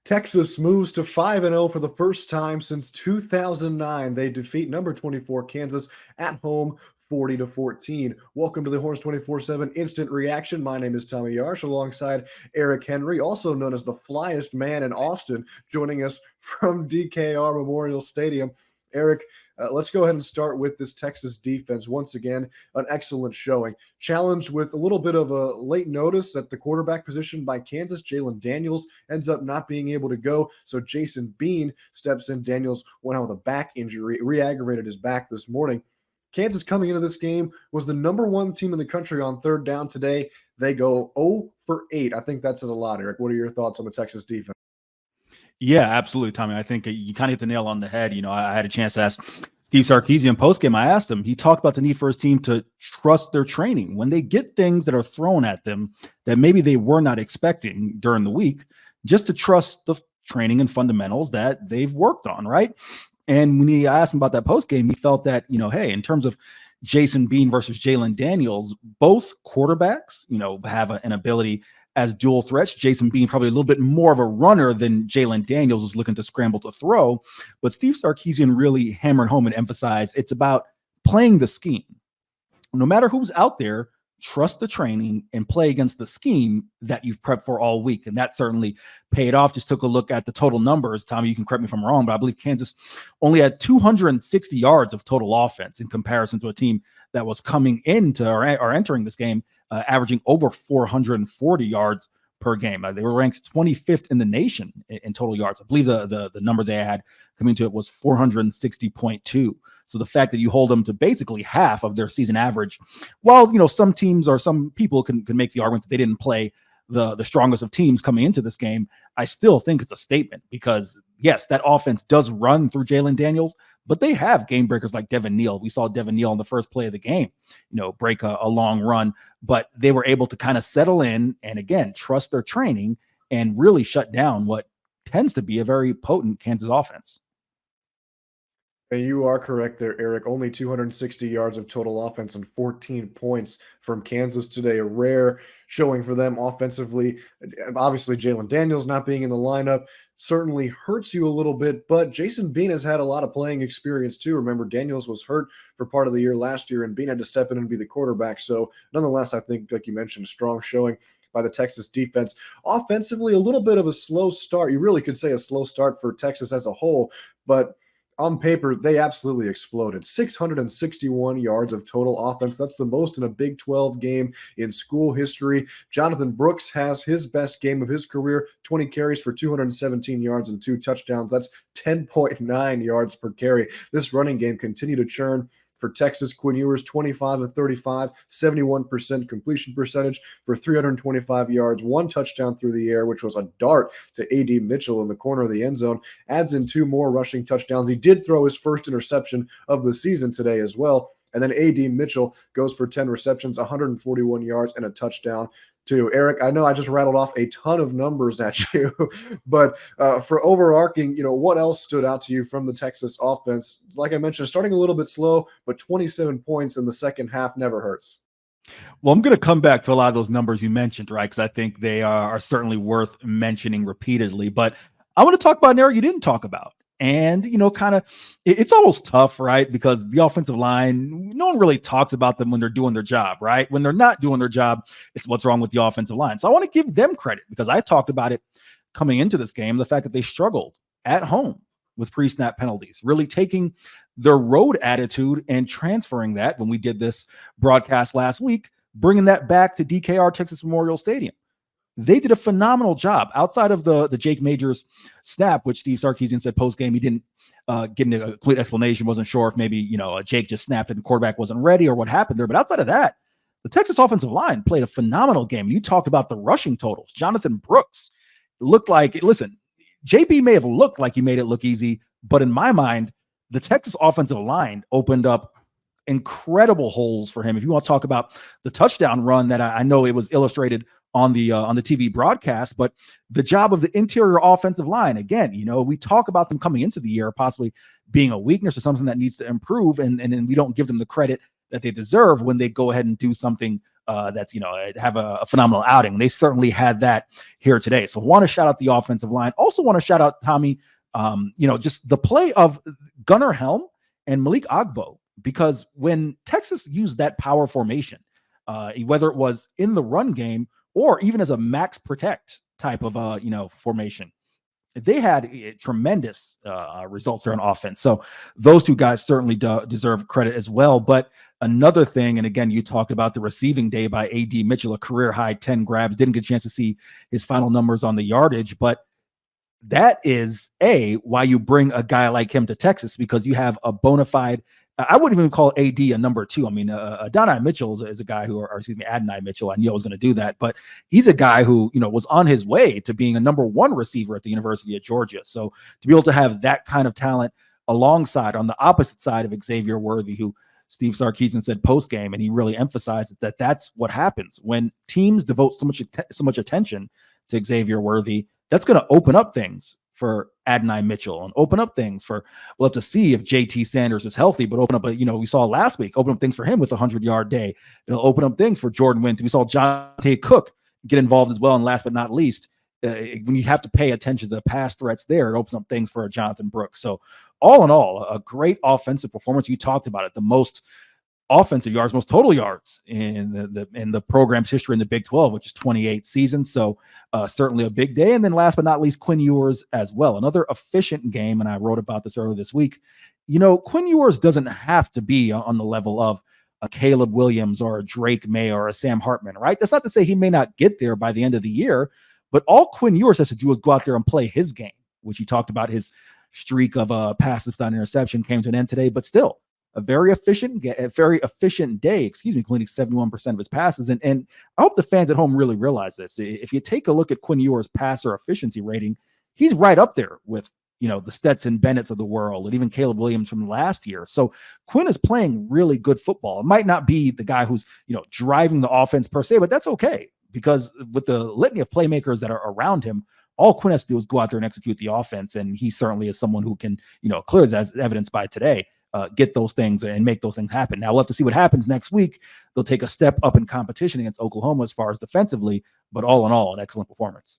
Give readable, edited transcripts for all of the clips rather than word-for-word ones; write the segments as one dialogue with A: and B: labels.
A: Texas moves to 5-0 for the first time since 2009. They defeat number 24 Kansas at home 40-14. Welcome to the Horns 24/7 Instant Reaction. My name is Tommy Yarsh alongside Eric Henry, also known as the flyest man in Austin, joining us from DKR Memorial Stadium. Eric, let's go ahead and start with this Texas defense. Once again, an excellent showing. Challenged with a little bit of a late notice at the quarterback position by Kansas. Jalen Daniels ends up not being able to go, so Jason Bean steps in. Daniels went out with a back injury, re-aggravated his back this morning. Kansas coming into this game was the number one team in the country on third down today. They go 0 for 8. I think that says a lot, Eric. What are your thoughts on the Texas defense?
B: Yeah, absolutely, Tommy. I think you kind of hit the nail on the head. I had a chance to ask Steve Sarkisian postgame. I asked him, he talked about the need for his team to trust their training. When they get things that are thrown at them that maybe they were not expecting during the week, just to trust the training and fundamentals that they've worked on, right? And when he asked him about that postgame, he felt that, hey, in terms of Jason Bean versus Jalen Daniels, both quarterbacks, have an ability as dual threats. Jason Bean probably a little bit more of a runner than Jalen Daniels was looking to scramble to throw. But Steve Sarkisian really hammered home and emphasized it's about playing the scheme. No matter who's out there, trust the training and play against the scheme that you've prepped for all week. And that certainly paid off. Just took a look at the total numbers. Tommy, you can correct me if I'm wrong, but I believe Kansas only had 260 yards of total offense in comparison to a team that was coming into or entering this game averaging over 440 yards per game. They were ranked 25th in the nation in total yards. I believe the number they had coming to it was 460.2. So the fact that you hold them to basically half of their season average, while some teams or some people can make the argument that they didn't play the strongest of teams coming into this game, I still think it's a statement because, yes, that offense does run through Jalen Daniels, but they have game breakers like Devin Neal. We saw Devin Neal in the first play of the game, break a long run, but they were able to kind of settle in and, again, trust their training and really shut down what tends to be a very potent Kansas offense.
A: And you are correct there, Eric. Only 260 yards of total offense and 14 points from Kansas today. A rare showing for them offensively. Obviously, Jalen Daniels not being in the lineup certainly hurts you a little bit, but Jason Bean has had a lot of playing experience too. Remember, Daniels was hurt for part of the year last year, and Bean had to step in and be the quarterback. So nonetheless, I think, like you mentioned, a strong showing by the Texas defense. Offensively, a little bit of a slow start. You really could say a slow start for Texas as a whole, but on paper, they absolutely exploded. 661 yards of total offense. That's the most in a Big 12 game in school history. Jonathan Brooks has his best game of his career, 20 carries for 217 yards and 2 touchdowns. That's 10.9 yards per carry. This running game continued to churn for Texas. Quinn Ewers, 25 of 35, 71% completion percentage for 325 yards, 1 touchdown through the air, which was a dart to A.D. Mitchell in the corner of the end zone. Adds in 2 more rushing touchdowns. He did throw his first interception of the season today as well. And then A.D. Mitchell goes for 10 receptions, 141 yards, and a touchdown too. Eric, I know I just rattled off a ton of numbers at you, but for overarching, what else stood out to you from the Texas offense? Like I mentioned, starting a little bit slow, but 27 points in the second half never hurts.
B: Well, I'm going to come back to a lot of those numbers you mentioned, right? Because I think they are certainly worth mentioning repeatedly. But I want to talk about an area you didn't talk about. And, it's almost tough, right? Because the offensive line, no one really talks about them when they're doing their job, right? When they're not doing their job, it's what's wrong with the offensive line. So I want to give them credit because I talked about it coming into this game, the fact that they struggled at home with pre-snap penalties, really taking their road attitude and transferring that when we did this broadcast last week, bringing that back to DKR Texas Memorial Stadium. They did a phenomenal job outside of the Jake Majors snap, which Steve Sarkisian said post-game he didn't get into a complete explanation, wasn't sure if maybe, Jake just snapped and the quarterback wasn't ready or what happened there. But outside of that, the Texas offensive line played a phenomenal game. You talked about the rushing totals. Jonathan Brooks looked like, listen, JB may have looked like he made it look easy, but in my mind, the Texas offensive line opened up incredible holes for him. If you want to talk about the touchdown run that I know it was illustrated on the TV broadcast, but the job of the interior offensive line, again, we talk about them coming into the year possibly being a weakness or something that needs to improve, and we don't give them the credit that they deserve when they go ahead and do something that's have a phenomenal outing. They certainly had that here today. So want to shout out the offensive line. Also want to shout out Tommy. Just the play of Gunnar Helm and Malik Agbo, because when Texas used that power formation, whether it was in the run game or even as a max protect type of formation, they had tremendous results there on offense. So those two guys certainly deserve credit as well. But another thing, and again, you talked about the receiving day by A.D. Mitchell, a career high 10 grabs. Didn't get a chance to see his final numbers on the yardage, but that is why you bring a guy like him to Texas, because you have a bona fide, I wouldn't even call AD a number two. I mean, Adonai Mitchell is a guy Adonai Mitchell. I knew I was going to do that, but he's a guy who, was on his way to being a number one receiver at the University of Georgia. So to be able to have that kind of talent alongside on the opposite side of Xavier Worthy, who Steve Sarkisian said post game, and he really emphasized that that's what happens when teams devote so much attention to Xavier Worthy. That's going to open up things for Adonai Mitchell and open up things for, we'll have to see if JT Sanders is healthy, but open up, we saw last week, open up things for him with a 100-yard day. It'll open up things for Jordan Winton. We saw Jonte Cook get involved as well. And last but not least, when you have to pay attention to the pass threats there, it opens up things for Jonathan Brooks. So all in all, a great offensive performance. You talked about it, the most offensive yards, most total yards in the program's history in the Big 12, which is 28 seasons. So certainly a big day. And then last but not least, Quinn Ewers as well. Another efficient game. And I wrote about this earlier this week. Quinn Ewers doesn't have to be on the level of a Caleb Williams or a Drake May or a Sam Hartman, right? That's not to say he may not get there by the end of the year, but all Quinn Ewers has to do is go out there and play his game, which he talked about. His streak of passes without interception came to an end today, but still, a very efficient day, including 71% of his passes. And I hope the fans at home really realize this. If you take a look at Quinn Ewers' passer efficiency rating, he's right up there with, the Stetson Bennett's of the world and even Caleb Williams from last year. So Quinn is playing really good football. It might not be the guy who's, driving the offense per se, but that's okay, because with the litany of playmakers that are around him, all Quinn has to do is go out there and execute the offense. And he certainly is someone who can, clearly, as evidenced by today, get those things and make those things happen. Now we'll have to see what happens next week. They'll take a step up in competition against Oklahoma as far as defensively, but all in all, an excellent performance.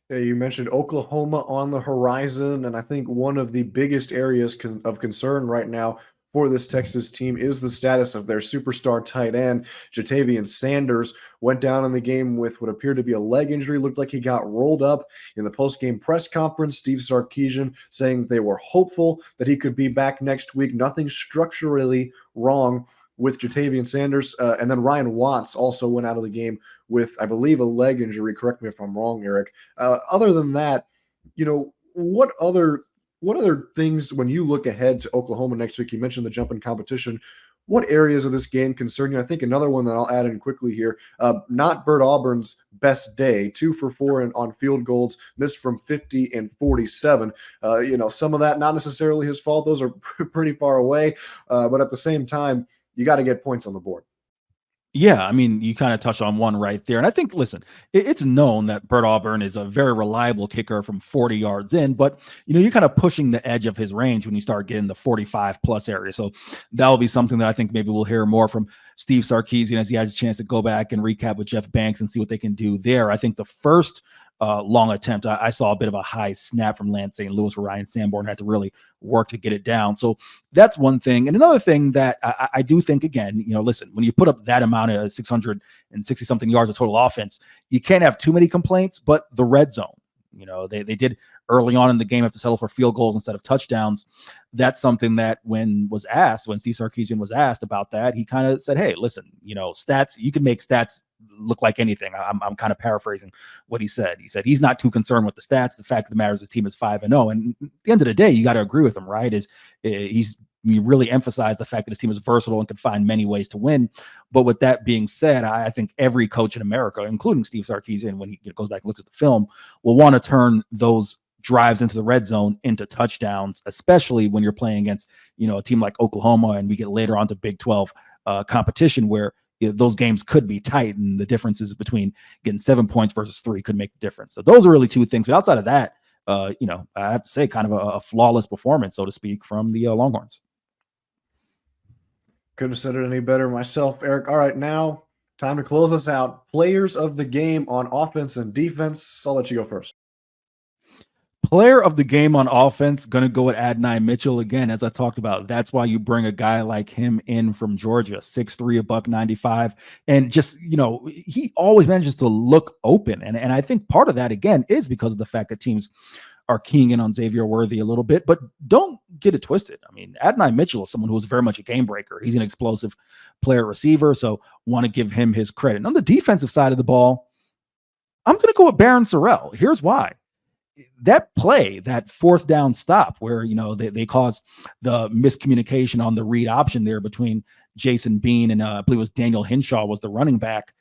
A: Yeah, you mentioned Oklahoma on the horizon, and I think one of the biggest areas of concern right now for this Texas team is the status of their superstar tight end. Jatavian Sanders went down in the game with what appeared to be a leg injury. Looked like he got rolled up in the post-game press conference. Steve Sarkisian saying they were hopeful that he could be back next week. Nothing structurally wrong with Jatavian Sanders. And then Ryan Watts also went out of the game with, I believe, a leg injury. Correct me if I'm wrong, Eric. Other than that, what other things, when you look ahead to Oklahoma next week, you mentioned the jump in competition, what areas of this game concern you? I think another one that I'll add in quickly here, not Bert Auburn's best day, 2 for 4 on field goals, missed from 50 and 47. Some of that not necessarily his fault. Those are pretty far away. But at the same time, you got to get points on the board.
B: Yeah, I mean, you kind of touched on one right there. And I think, listen, it's known that Bert Auburn is a very reliable kicker from 40 yards in, but, you're kind of pushing the edge of his range when you start getting the 45-plus area. So that'll be something that I think maybe we'll hear more from Steve Sarkisian as he has a chance to go back and recap with Jeff Banks and see what they can do there. I think the first long attempt, I saw a bit of a high snap from Lance St. Louis where Ryan Sanborn had to really work to get it down. So that's one thing. And another thing that I do think, again, listen, when you put up that amount of 660 something yards of total offense, you can't have too many complaints, but the red zone, they did early on in the game have to settle for field goals instead of touchdowns. That's something that when Steve Sarkisian was asked about that, he kind of said, hey, listen, stats, you can make stats look like anything. I'm kind of paraphrasing what he said. He said he's not too concerned with the stats. The fact of the matter is his team is 5-0. And at the end of the day, you got to agree with him, right? He really emphasized the fact that his team is versatile and can find many ways to win. But with that being said, I think every coach in America, including Steve Sarkisian, when he goes back and looks at the film, will want to turn those drives into the red zone into touchdowns, especially when you're playing against, a team like Oklahoma, and we get later on to Big 12 competition where those games could be tight, and the differences between getting 7 points versus 3 could make the difference. So those are really two things. But outside of that, I have to say kind of a flawless performance, so to speak, from the Longhorns.
A: Couldn't have said it any better myself, Eric. All right, now time to close us out. Players of the game on offense and defense. I'll let you go first.
B: Player of the game on offense, going to go with Adonai Mitchell again, as I talked about. That's why you bring a guy like him in from Georgia, 6'3", a buck 95. And just, he always manages to look open. And I think part of that, again, is because of the fact that teams are keying in on Xavier Worthy a little bit. But don't get it twisted. I mean, Adonai Mitchell is someone who is very much a game breaker. He's an explosive player receiver, so want to give him his credit. And on the defensive side of the ball, I'm going to go with Baron Sorrell. Here's why. That play, that fourth down stop where, they caused the miscommunication on the read option there between Jason Bean and I believe it was Daniel Hinshaw was the running back.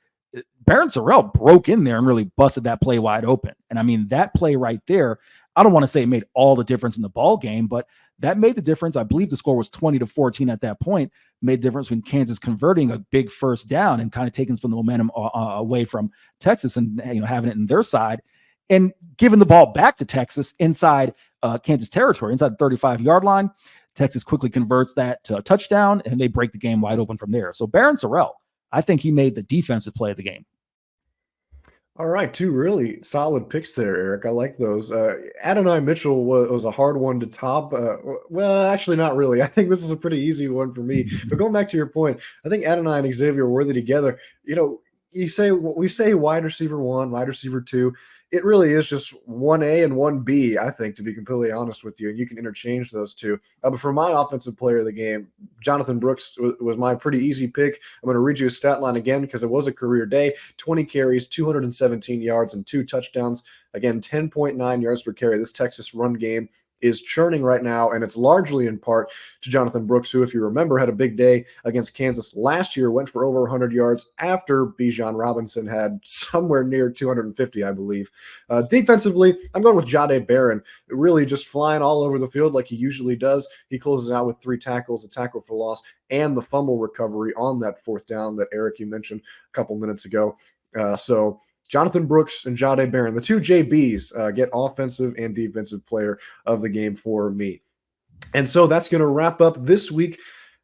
B: Baron Sorrell broke in there and really busted that play wide open. And I mean, that play right there, I don't want to say it made all the difference in the ball game, but that made the difference. I believe the score was 20-14 at that point, made the difference when Kansas converting a big first down and kind of taking some of the momentum away from Texas and, having it in their side and giving the ball back to Texas inside Kansas territory, inside the 35-yard line. Texas quickly converts that to a touchdown, and they break the game wide open from there. So Baron Sorrell, I think he made the defensive play of the game.
A: All right, two really solid picks there, Eric. I like those. Adonai Mitchell was a hard one to top. Well, actually, not really. I think this is a pretty easy one for me. But going back to your point, I think Adonai and Xavier Worthy together, we say wide receiver one, wide receiver two. It really is just 1A and 1B, I think, to be completely honest with you. And you can interchange those two. But for my offensive player of the game, Jonathan Brooks was my pretty easy pick. I'm going to read you his stat line again because it was a career day. 20 carries, 217 yards, and 2 touchdowns. Again, 10.9 yards per carry. This Texas run game is churning right now, and it's largely in part to Jonathan Brooks, who, if you remember, had a big day against Kansas last year, went for over 100 yards after Bijan Robinson had somewhere near 250, I believe. Defensively, I'm going with Jayhawks Barron, really just flying all over the field like he usually does. He closes out with 3 tackles, a tackle for loss, and the fumble recovery on that fourth down that, Eric, you mentioned a couple minutes ago. So Jonathan Brooks and Jayhawks Barron, the two JBs, get offensive and defensive player of the game for me. And so that's going to wrap up this week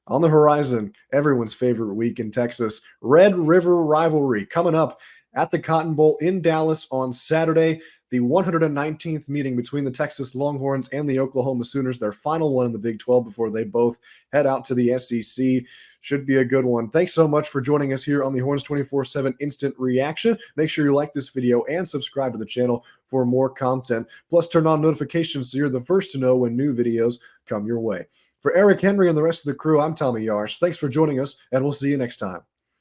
A: on the horizon, everyone's favorite week in Texas, Red River Rivalry, coming up at the Cotton Bowl in Dallas on Saturday, the 119th meeting between the Texas Longhorns and the Oklahoma Sooners, their final one in the Big 12 before they both head out to the SEC. Should be a good one. Thanks so much for joining us here on the Horns 24/7 Instant Reaction. Make sure you like this video and subscribe to the channel for more content. Plus, turn on notifications so you're the first to know when new videos come your way. For Eric Henry and the rest of the crew, I'm Tommy Yarsh. Thanks for joining us, and we'll see you next time.